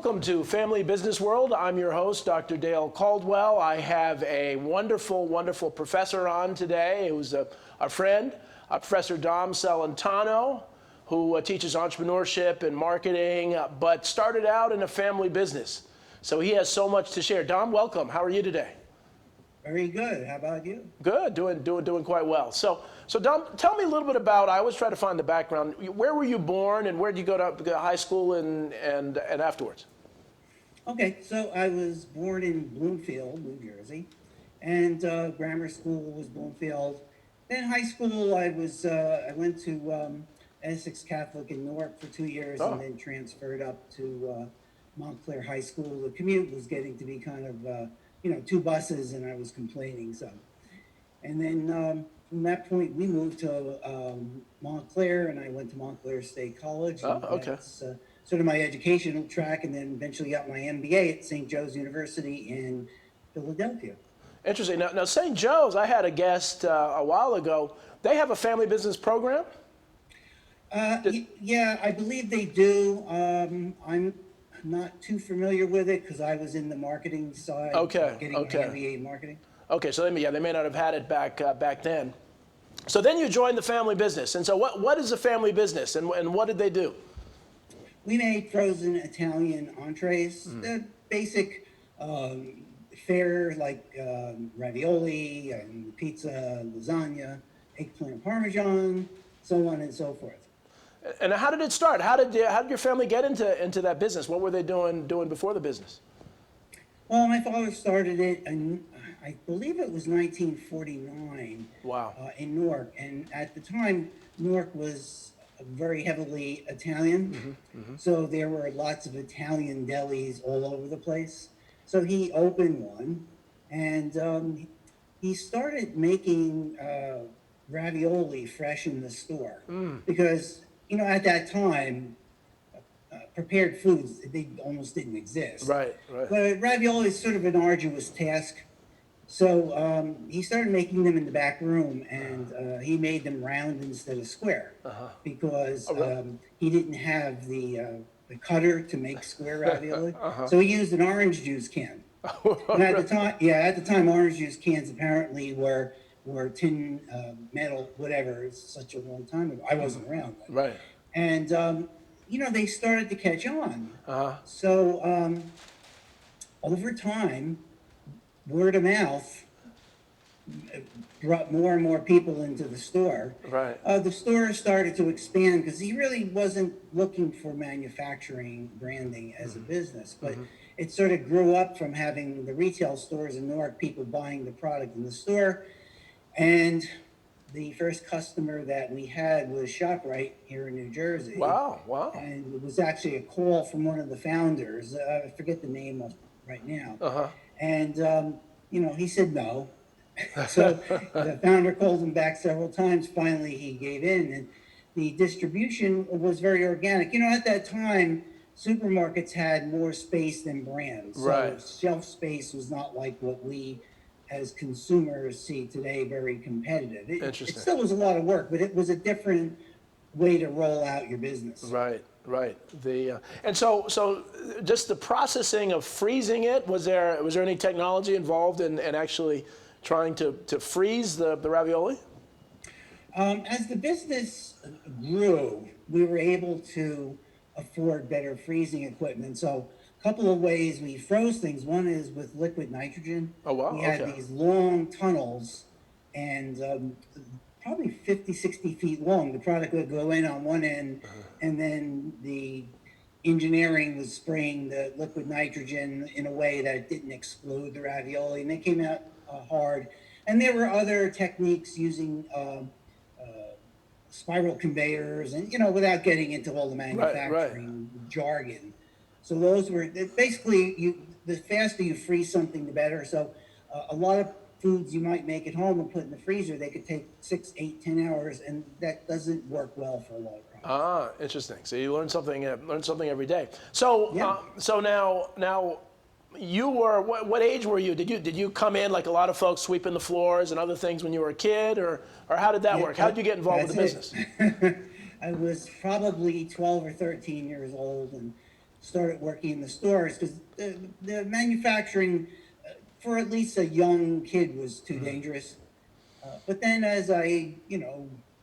Welcome to Family Business World. I'm your host, Dr. Dale Caldwell. I have a wonderful, wonderful professor on today who's a friend, Professor Dom Celentano, who teaches entrepreneurship and marketing, but started out in a family business. So he has so much to share. Dom, welcome. How are you today? Very good. How about you? Good. Doing quite well. So Dom, tell me a little bit about, I always try to find the background. Where were you born and where did you go to high school and afterwards? Okay, so I was born in Bloomfield, New Jersey, and grammar school was Bloomfield. Then high school, I went to Essex Catholic in Newark for 2 years and then transferred up to Montclair High School. The commute was getting to be kind of, 2 buses, and I was complaining some. And then from that point, we moved to Montclair, and I went to Montclair State College. Oh, okay. That's sort of my educational track, and then eventually got my MBA at St. Joe's University in Philadelphia. Interesting. Now St. Joe's, I had a guest a while ago. They have a family business program? Yeah, I believe they do. I'm not too familiar with it because I was in the marketing side. Getting my MBA in marketing. Okay, so they may not have had it back then. So then you joined the family business. And so what is a family business and what did they do? We made frozen Italian entrees, basic fare like ravioli and pizza, lasagna, eggplant parmesan, so on and so forth. And how did it start? How did your family get into that business? What were they doing before the business? Well, my father started it, and I believe it was 1949. Wow. In Newark, and at the time, Newark was very heavily Italian, so there were lots of Italian delis all over the place. So he opened one, and he started making ravioli fresh in the store because at that time prepared foods, they almost didn't exist. Right. But ravioli is sort of an arduous task. So he started making them in the back room, and he made them round instead of square because he didn't have the cutter to make square ravioli. So he used an orange juice can. And at the time, orange juice cans apparently were tin, metal, whatever. It's such a long time ago. I wasn't around then. Right. And they started to catch on. So over time, word of mouth brought more and more people into the store. Right. The store started to expand because he really wasn't looking for manufacturing branding as a business, but it sort of grew up from having the retail stores in Newark, people buying the product in the store. And the first customer that we had was ShopRite here in New Jersey. Wow. And it was actually a call from one of the founders. I forget the name of right now. And, he said no. So the founder called him back several times. Finally, he gave in. And the distribution was very organic. At that time, supermarkets had more space than brands. Right. So shelf space was not like what we as consumers see today, very competitive. It still was a lot of work, but it was a different way to roll out your business. Right. And so just the processing of freezing it, was there any technology involved in actually trying to freeze the ravioli? As the business grew, we were able to afford better freezing equipment. So a couple of ways we froze things. One is with liquid nitrogen. Oh, wow. We had these long tunnels, and probably 50, 60 feet long. The product would go in on one end, and then the engineering was spraying the liquid nitrogen in a way that it didn't explode the ravioli, and they came out hard. And there were other techniques using spiral conveyors, and without getting into all the manufacturing jargon. So those were basically the faster you freeze something, the better. So a lot of foods you might make at home and put in the freezer, they could take 6, 8, 10 hours, and that doesn't work well for a lot of products. Interesting. So you learn something every day. So so now you were what age were you? Did you come in like a lot of folks sweeping the floors and other things when you were a kid, or how did that work? How did you get involved with the business? I was probably 12 or 13 years old, and started working in the stores because the manufacturing for at least a young kid was too dangerous. But then as I,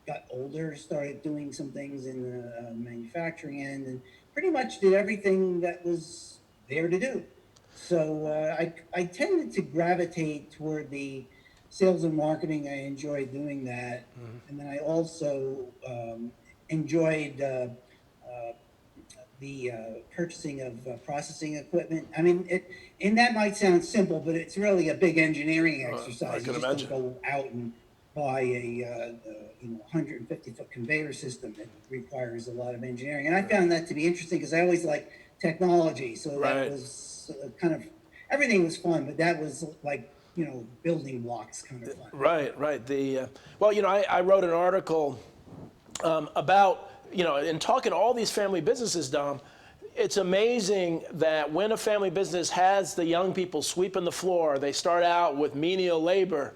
got older, started doing some things in the manufacturing end and pretty much did everything that was there to do. So I tended to gravitate toward the sales and marketing. I enjoyed doing that. And then I also enjoyed the purchasing of processing equipment. I mean, and that might sound simple, but it's really a big engineering exercise. I can You just imagine. don't go out and buy a 150-foot conveyor system. It requires a lot of engineering, and I found that to be interesting because I always like technology. So Right. that was kind of everything was fun, but that was like building blocks kind of fun. Right, right. Well, I wrote an article about, in talking to all these family businesses, Dom, it's amazing that when a family business has the young people sweeping the floor, they start out with menial labor,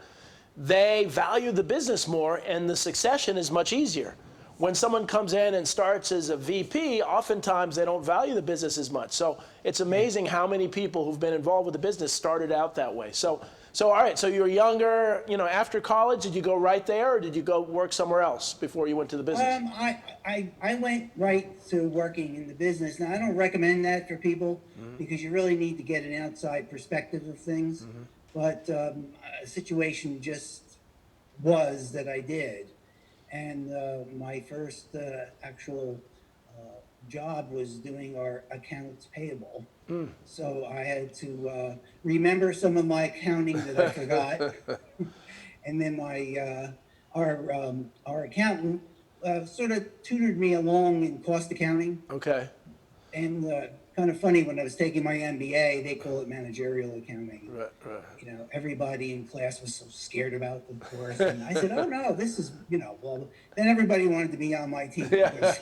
they value the business more and the succession is much easier. When someone comes in and starts as a VP, oftentimes they don't value the business as much. So it's amazing how many people who've been involved with the business started out that way. So all right, so you were younger, after college, did you go right there or did you go work somewhere else before you went to the business? I went right to working in the business. Now, I don't recommend that for people because you really need to get an outside perspective of things. But a situation just was that I did. And my first actual job was doing our accounts payable. So I had to remember some of my accounting that I forgot. And then our accountant sort of tutored me along in cost accounting. Okay. And kind of funny, when I was taking my MBA, they call it managerial accounting. Right, right. Everybody in class was so scared about the course. And I said, oh no, this is, well, then everybody wanted to be on my team. Yeah.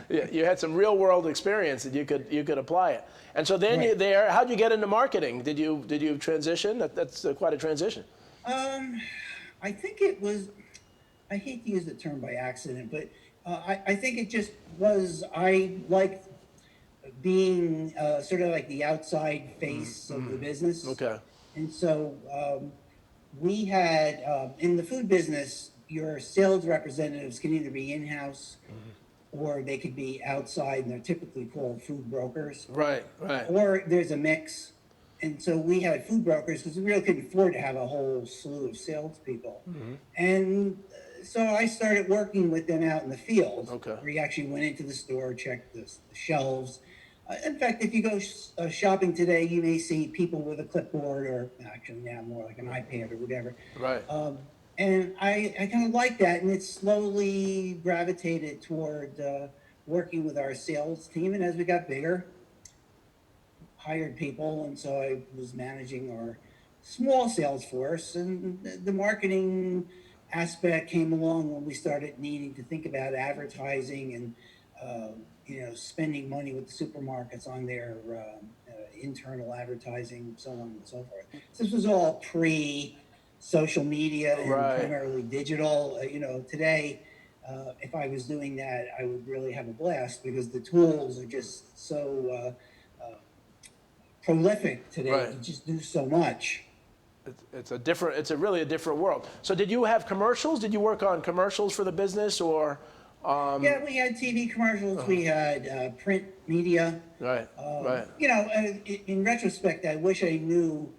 Yeah, you had some real world experience that you could apply it. And so then Right. how'd you get into marketing? Did you transition? That's quite a transition. I think it was, I hate to use the term by accident, but I think it just was, I liked being sort of like the outside face of the business. Okay. And so we had, in the food business, your sales representatives can either be in-house or they could be outside, and they're typically called food brokers. Right, right. Or there's a mix. And so we had food brokers because we really couldn't afford to have a whole slew of salespeople. And so I started working with them out in the field. Okay. Where you actually went into the store, checked the shelves. In fact, if you go shopping today, you may see people with a clipboard, or actually now more like an iPad or whatever. Right. And I kind of like that, and it slowly gravitated toward working with our sales team. And as we got bigger, hired people, and so I was managing our small sales force, and the marketing aspect came along when we started needing to think about advertising and spending money with the supermarkets on their internal advertising, so on and so forth. So this was all pre-social media and Right. primarily digital. Today, if I was doing that, I would really have a blast because the tools are just so prolific today. Right. You just do so much. It's really a different world. So did you have commercials? Did you work on commercials for the business or? Yeah, we had TV commercials. We had print media. Right, right. In retrospect, I wish I knew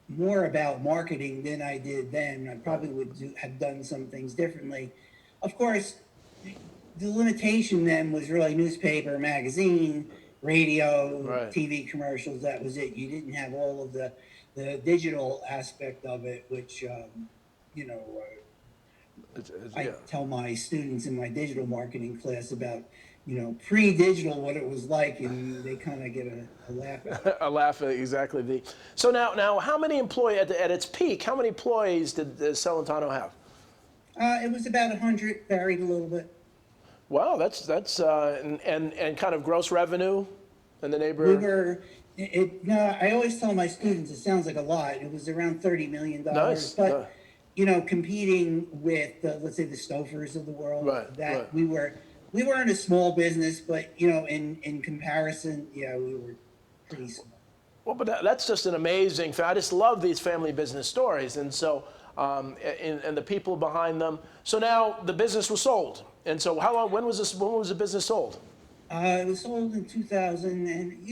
more about marketing than I did then. I probably would have done some things differently. Of course, the limitation then was really newspaper, magazine, radio, Right. TV commercials. That was it. You didn't have all of the digital aspect of it, which I tell my students in my digital marketing class about, pre-digital, what it was like, and they kind of get a laugh at it. A laugh at exactly. So now, how many employees at its peak? How many employees did Celentano have? It was about 100, varied a little bit. Wow, that's and kind of gross revenue in the We neighborhood. were, no, I always tell my students it sounds like a lot. It was around $30 million. Nice. But, competing with, let's say, the Stofers of the world, Right, that right. we we weren't a small business, but in comparison, yeah, we were pretty small. Well, but that's just an amazing thing. I just love these family business stories, and so and the people behind them. So now the business was sold, and so how long? When was this? When was the business sold? It was sold in 2000, and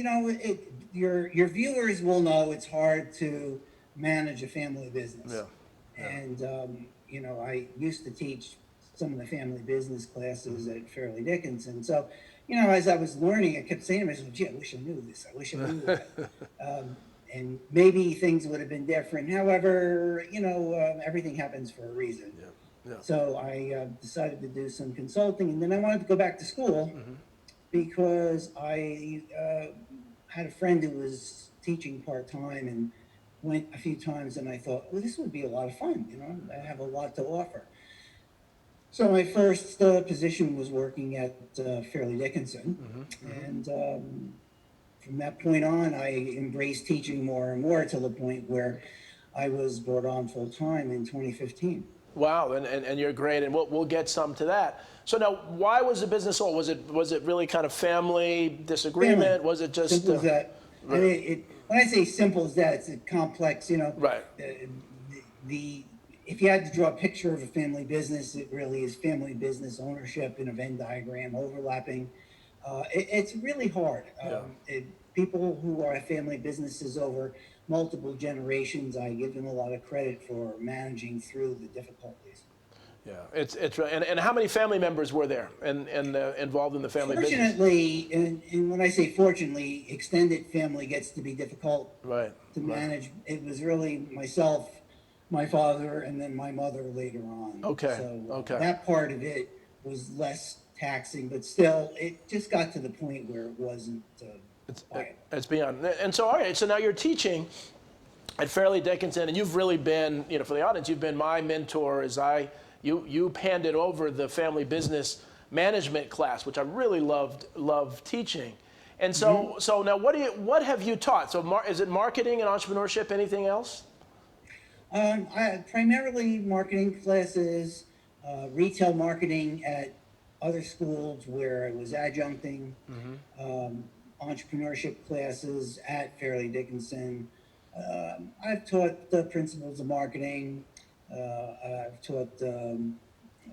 your viewers will know it's hard to manage a family business. Yeah. And I used to teach some of the family business classes at Fairleigh Dickinson. So, as I was learning, I kept saying to myself, "Gee, I wish I knew this. I wish I knew that." And maybe things would have been different. However, everything happens for a reason. Yeah. So I decided to do some consulting, and then I wanted to go back to school because I had a friend who was teaching part-time and went a few times, and I thought, well, this would be a lot of fun. I have a lot to offer. So my first position was working at Fairleigh Dickinson, and from that point on, I embraced teaching more and more to the point where I was brought on full-time in 2015. Wow, and you're great, and we'll get some to that. So now, why was the business sold? Was it really kind of family disagreement? Family. Was it just simple as that? Right. I mean, when I say simple as that, it's a complex. Right. If you had to draw a picture of a family business, it really is family business ownership in a Venn diagram overlapping. It's really hard. People who are family businesses over multiple generations, I give them a lot of credit for managing through the difficulties. Yeah, it's and how many family members were there and involved in the family business? Fortunately, and when I say fortunately, extended family gets to be difficult to manage. It was really myself, my father, and then my mother later on. Okay. So that part of it was less taxing, but still, it just got to the point where it wasn't. It's beyond. And so, all right, so now you're teaching at Fairleigh Dickinson, and you've really been, for the audience, you've been my mentor as you handed over the family business management class, which I really loved teaching. And so, so now what have you taught? So is it marketing and entrepreneurship, anything else? Primarily marketing classes, retail marketing at other schools where I was adjuncting, entrepreneurship classes at Fairleigh Dickinson. I've taught the principles of marketing. I've taught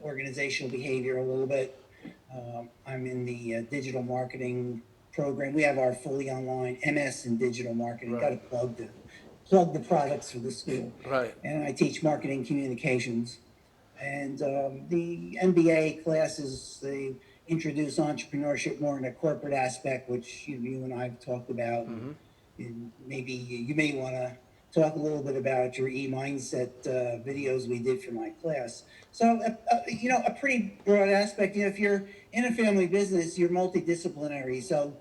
organizational behavior a little bit. I'm in the digital marketing program. We have our fully online MS in digital marketing. Got to plug the products for the school. Right. And I teach marketing communications. And the MBA classes, they introduce entrepreneurship more in a corporate aspect, which you and I have talked about. And maybe you may want to talk a little bit about your e-mindset videos we did for my class. So, a pretty broad aspect. If you're in a family business, you're multidisciplinary. So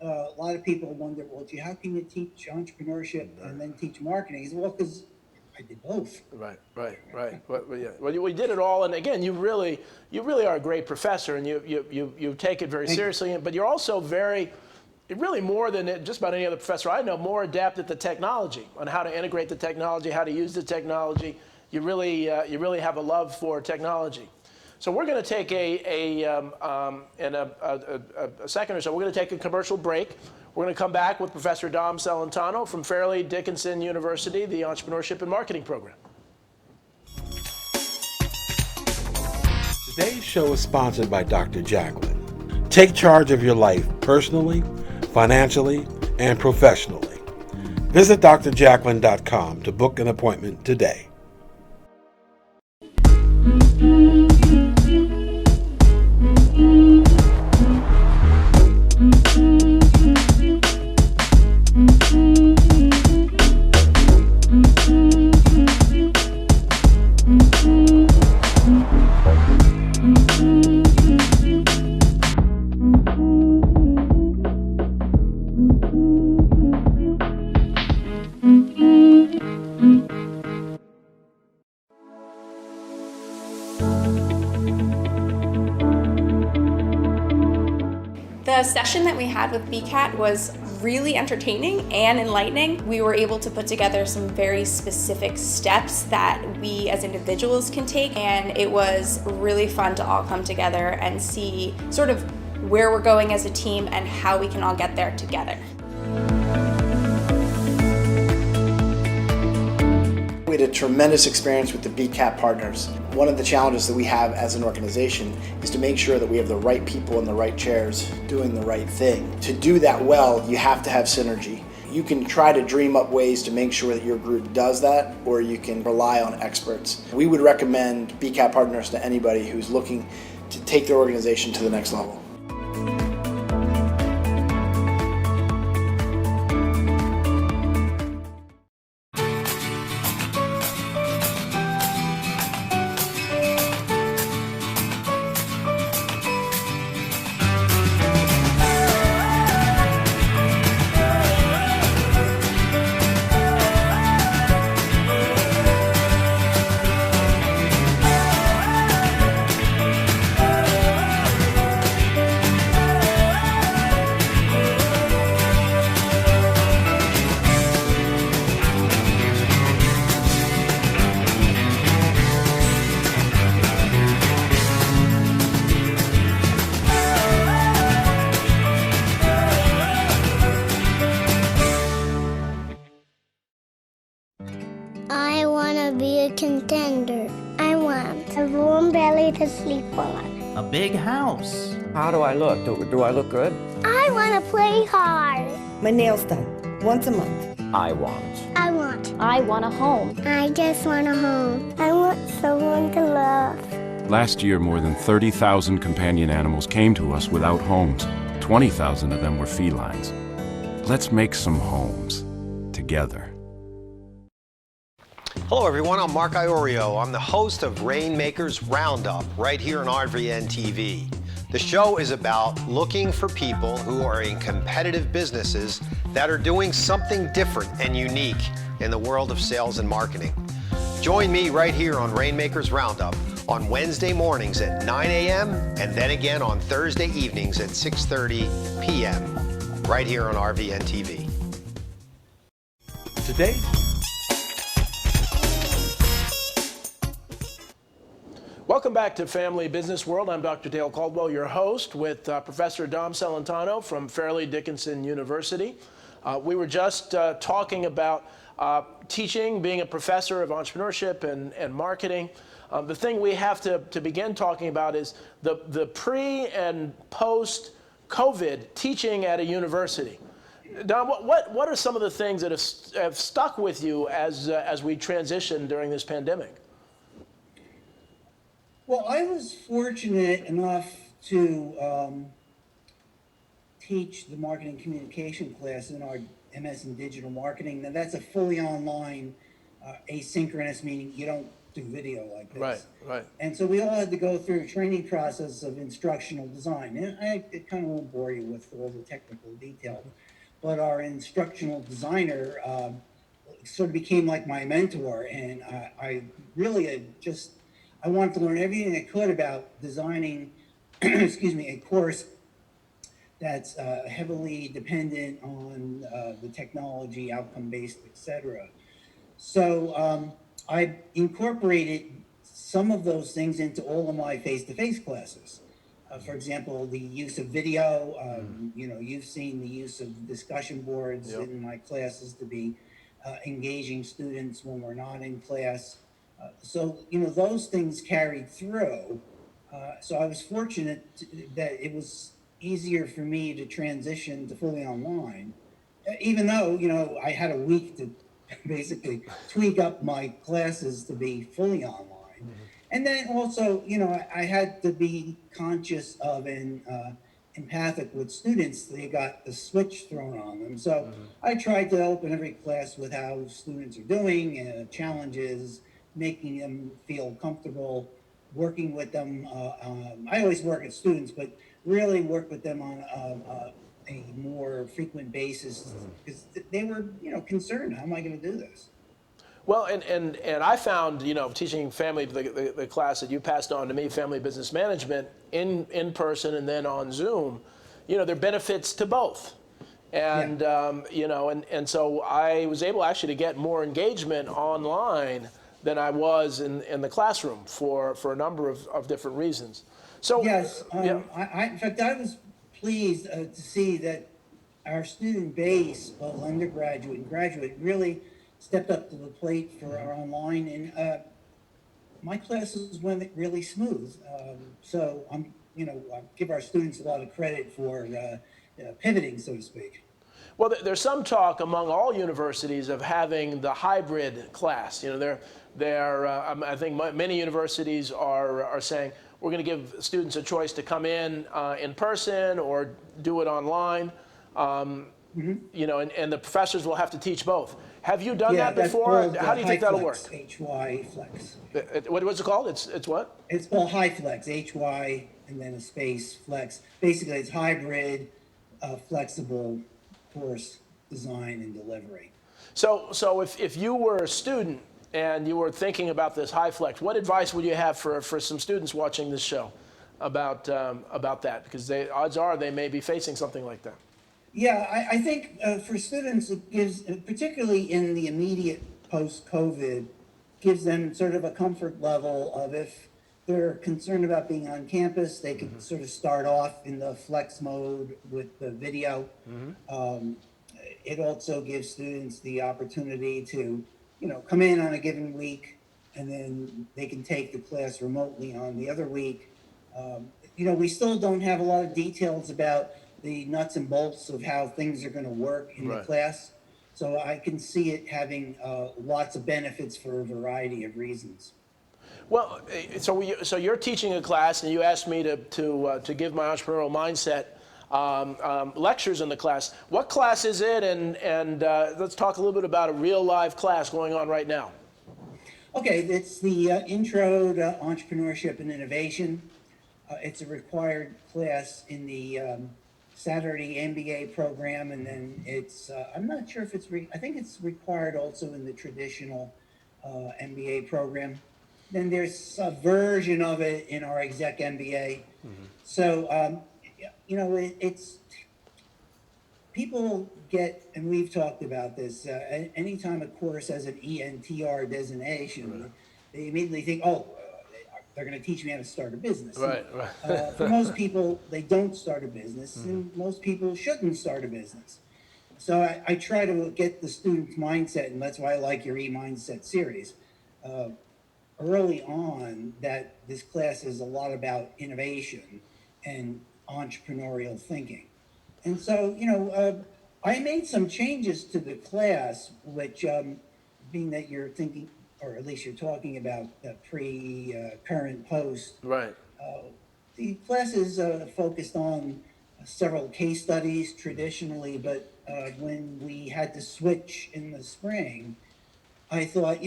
a lot of people wonder, well, how can you teach entrepreneurship and then teach marketing? Well, because I did both. Right. Well, we did it all, and again, you really are a great professor, and you take it very seriously. But you're also really more than just about any other professor I know, more adept at the technology, on how to integrate the technology, how to use the technology. You really have a love for technology. So we're going to take in a second or so, we're going to take a commercial break. We're going to come back with Professor Dom Celentano from Fairleigh Dickinson University, the Entrepreneurship and Marketing Program. Today's show is sponsored by Dr. Jacqueline. Take charge of your life personally, financially, and professionally. Visit drjacqueline.com to book an appointment today. The session that we had with BCAT was really entertaining and enlightening. We were able to put together some very specific steps that we as individuals can take, and it was really fun to all come together and see sort of where we're going as a team and how we can all get there together. We had a tremendous experience with the BCAP partners. One of the challenges that we have as an organization is to make sure that we have the right people in the right chairs doing the right thing. To do that well, you have to have synergy. You can try to dream up ways to make sure that your group does that, or you can rely on experts. We would recommend BCAP partners to anybody who's looking to take their organization to the next level. I want to be a contender. I want a warm belly to sleep on. A big house. How do I look? Do I look good? I want to play hard. My nails done once a month. I want I want a home. I just want a home. I want someone to love. Last year, more than 30,000 companion animals came to us without homes. 20,000 of them were felines. Let's make some homes together. Hello everyone, I'm Mark Iorio. I'm the host of Rainmakers Roundup right here on RVN TV. The show is about looking for people who are in competitive businesses that are doing something different and unique in the world of sales and marketing. Join me right here on Rainmakers Roundup on Wednesday mornings at 9 a.m. and then again on Thursday evenings at 6:30 p.m. right here on RVN TV. Today, Welcome back to Family Business World. I'm Dr. Dale Caldwell, your host, with Professor Dom Celentano from Fairleigh Dickinson University. We were just talking about teaching, being a professor of entrepreneurship and marketing. The thing we have to begin talking about is the pre and post-COVID teaching at a university. Dom, what are some of the things that have stuck with you as we transition during this pandemic? Well, I was fortunate enough to teach the marketing communication class in our MS in digital marketing. Now that's a fully online, asynchronous, meaning you don't do video like this. Right. And so we all had to go through a training process of instructional design. And I kind of won't bore you with all the technical details, but our instructional designer sort of became like my mentor, and I really I wanted to learn everything I could about designing, a course that's heavily dependent on the technology, outcome-based, etc. So I incorporated some of those things into all of my face-to-face classes. For example, the use of video. You've seen the use of discussion boards in my classes to be engaging students when we're not in class. So those things carried through. So I was fortunate that it was easier for me to transition to fully online, even though, I had a week to basically tweak up my classes to be fully online. And then also, I had to be conscious of and empathic with students. They got the switch thrown on them. So I tried to open every class with how students are doing, challenges, making them feel comfortable, working with them. I always work with students, but really work with them on a more frequent basis, because they were, concerned. How am I going to do this? Well, and I found, teaching the class that you passed on to me, family business management, in person and then on Zoom, there are benefits to both. And, and so I was able actually to get more engagement online than I was in the classroom for a number of different reasons. So yes, in fact, I was pleased to see that our student base, both undergraduate and graduate, really stepped up to the plate for our online, and my classes went really smooth. So I give our students a lot of credit for pivoting, so to speak. Well, there's some talk among all universities of having the hybrid class. I think many universities are saying we're going to give students a choice to come in person or do it online. And the professors will have to teach both. Have you done that before? How do you think that'll work? HY Flex. What's it called? It's what? It's called High Flex, HY and then a space Flex. Basically, it's hybrid, flexible course design and delivery. So if you were a student and you were thinking about this High Flex, what advice would you have for some students watching this show about that? Because odds are they may be facing something like that. Yeah, I think for students, it gives, particularly in the immediate post-COVID, gives them sort of a comfort level of if they're concerned about being on campus, they can sort of start off in the flex mode with the video. It also gives students the opportunity to, come in on a given week, and then they can take the class remotely on the other week. We still don't have a lot of details about the nuts and bolts of how things are going to work in the class. So I can see it having lots of benefits for a variety of reasons. Well, so you're teaching a class, and you asked me to give my entrepreneurial mindset lectures in the class. What class is it? And let's talk a little bit about a real live class going on right now. Okay, it's the Intro to Entrepreneurship and Innovation. It's a required class in the Saturday MBA program, and then it's, I'm not sure if it's, I think it's required also in the traditional MBA program. Then there's a version of it in our exec MBA. So, it's, people get, and we've talked about this, anytime a course has an ENTR designation, they immediately think, oh, they're going to teach me how to start a business. Right. For most people, they don't start a business, and most people shouldn't start a business. So I try to get the student's mindset, and that's why I like your E-Mindset series. Early on, that this class is a lot about innovation and entrepreneurial thinking. And so, I made some changes to the class, which, being that you're thinking, or at least you're talking about current, post. Right. The class is focused on several case studies traditionally, but when we had to switch in the spring, I thought,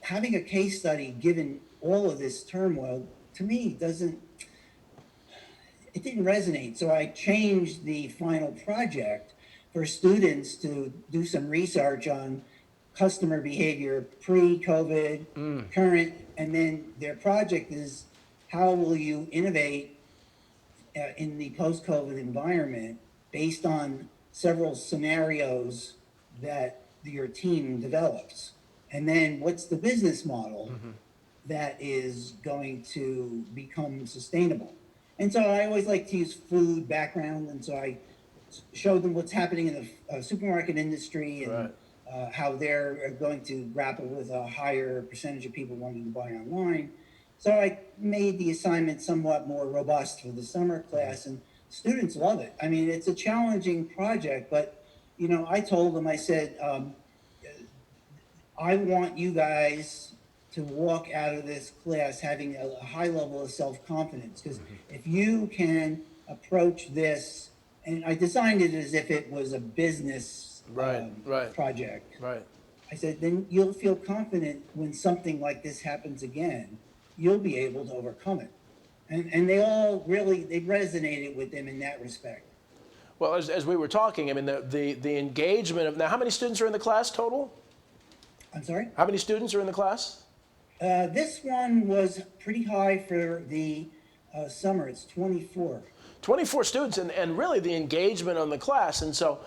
having a case study given all of this turmoil, to me, didn't resonate. So I changed the final project for students to do some research on customer behavior pre-COVID, current, and then their project is how will you innovate in the post-COVID environment based on several scenarios that your team develops. And then what's the business model that is going to become sustainable? And so I always like to use food background, and so I showed them what's happening in the supermarket industry and how they're going to grapple with a higher percentage of people wanting to buy online. So I made the assignment somewhat more robust for the summer class, and students love it. I mean, it's a challenging project, but I told them, I said, I want you guys to walk out of this class having a high level of self-confidence, because if you can approach this, and I designed it as if it was a business project. Right. I said, then you'll feel confident when something like this happens again, you'll be able to overcome it. And they all really, they resonated with them in that respect. Well, as we were talking, I mean, the engagement of, now how many students are in the class total? I'm sorry? How many students are in the class? This one was pretty high for the summer. It's 24. 24 students, and really the engagement on the class. And so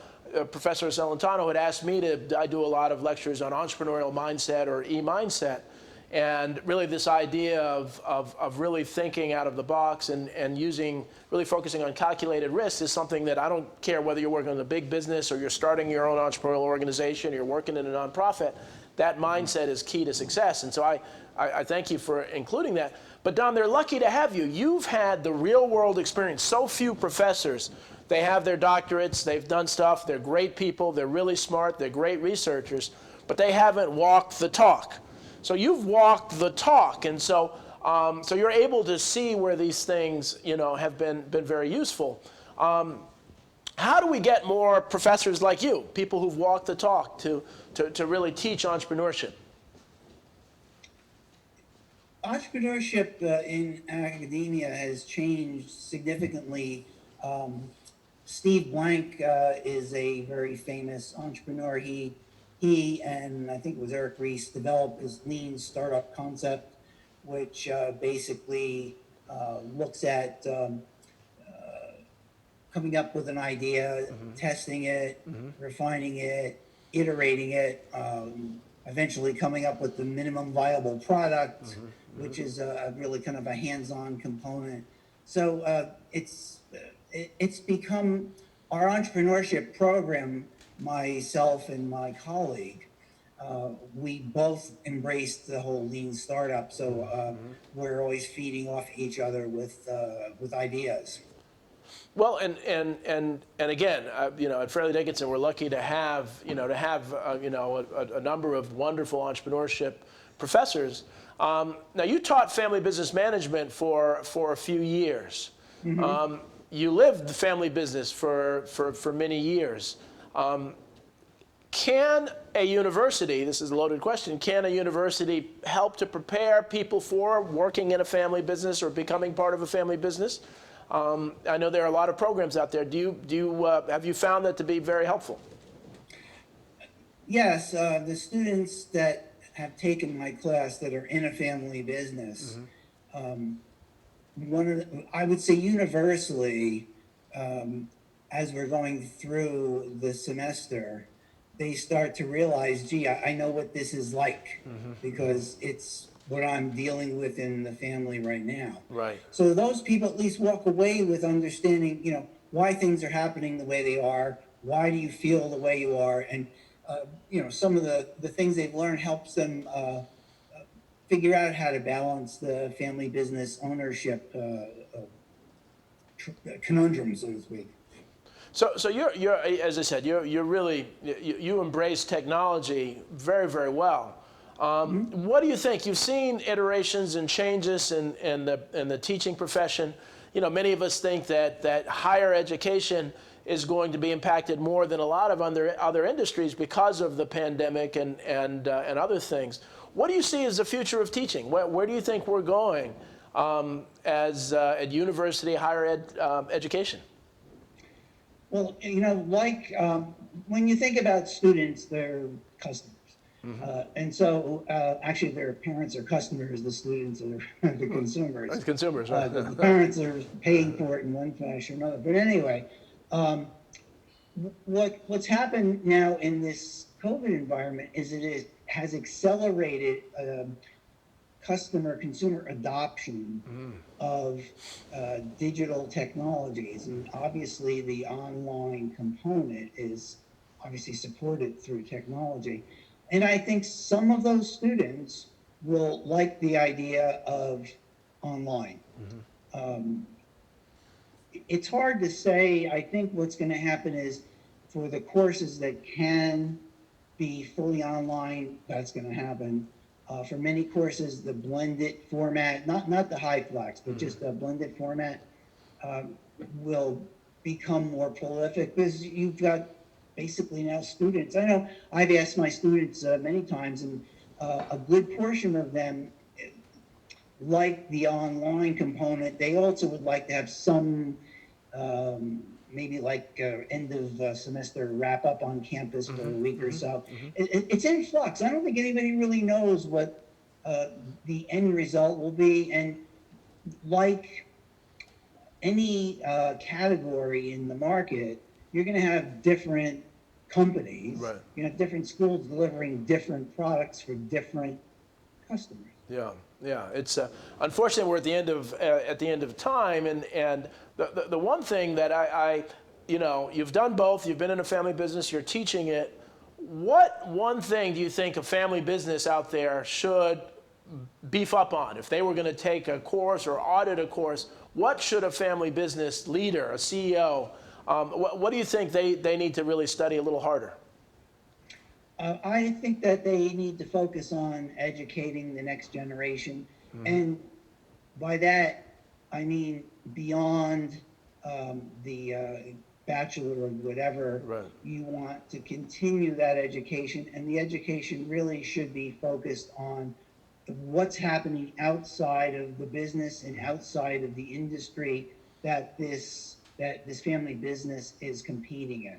Professor Celentano had asked me I do a lot of lectures on entrepreneurial mindset or e-mindset. And really this idea of really thinking out of the box and really focusing on calculated risk is something that I don't care whether you're working in a big business or you're starting your own entrepreneurial organization, or you're working in a nonprofit, that mindset is key to success. And so I thank you for including that. But Dom, they're lucky to have you. You've had the real world experience. So few professors, they have their doctorates, they've done stuff, they're great people, they're really smart, they're great researchers, but they haven't walked the talk. So you've walked the talk, and so you're able to see where these things, have been very useful. How do we get more professors like you, people who've walked the talk, to really teach entrepreneurship? Entrepreneurship in academia has changed significantly. Steve Blank is a very famous entrepreneur. He and I think it was Eric Ries developed this lean startup concept, which basically looks at coming up with an idea, testing it, refining it, iterating it, eventually coming up with the minimum viable product, which is really kind of a hands-on component. So it's become our entrepreneurship program. Myself and my colleague, we both embraced the whole lean startup. So we're always feeding off each other with ideas. Well, and again, at Fairleigh Dickinson, we're lucky to have a number of wonderful entrepreneurship professors. Now, you taught family business management for a few years. You lived the family business for many years. Can a university, this is a loaded question, can a university help to prepare people for working in a family business or becoming part of a family business? I know there are a lot of programs out there. Have you found that to be very helpful? Yes, the students that have taken my class that are in a family business, I would say universally, as we're going through the semester, they start to realize, gee, I know what this is like, because it's what I'm dealing with in the family right now. Right. So those people at least walk away with understanding, why things are happening the way they are. Why do you feel the way you are? And, some of the things they've learned helps them figure out how to balance the family business ownership conundrum, so to speak. So you're as I said, you're really you embrace technology very, very well. What do you think? You've seen iterations and changes in the teaching profession. Many of us think that higher education is going to be impacted more than a lot of other industries because of the pandemic and other things. What do you see as the future of teaching? Where do you think we're going as at university higher ed education? Well, when you think about students, they're customers. And so actually their parents are customers, the students are the consumers. Consumers, right. The parents are paying for it in one fashion or another. But anyway, what's happened now in this COVID environment is it has accelerated consumer adoption of digital technologies. And obviously the online component is obviously supported through technology. And I think some of those students will like the idea of online. It's hard to say. I think what's going to happen is for the courses that can be fully online, that's going to happen. For many courses, the blended format, not the high flex, but just a blended format will become more prolific because you've got basically now students. I know I've asked my students many times, and a good portion of them like the online component. They also would like to have some, maybe like end of semester wrap up on campus for a week or so. It's in flux. I don't think anybody really knows what the end result will be. And like any category in the market, you're going to have different companies, Right. you know, different schools delivering different products for different customers. Yeah, yeah. It's unfortunately we're at the end of time, and the one thing that I you know, you've done both. You've been in a family business. You're teaching it. What one thing do you think a family business out there should beef up on? If they were going to take a course or audit a course, what should a family business leader, a CEO, what do you think they need to really study a little harder? I think that they need to focus on educating the next generation. And by that, I mean beyond the bachelor or whatever, Right. you want to continue that education. And the education really should be focused on what's happening outside of the business and outside of the industry that this family business is competing in.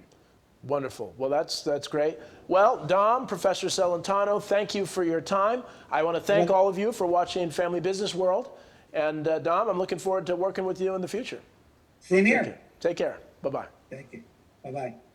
Wonderful. Well, that's great. Well, Dom, Professor Celentano, thank you for your time. I want to thank all of you for watching Family Business World. And Dom, I'm looking forward to working with you in the future. Same here. Take care. Bye-bye. Thank you. Bye-bye.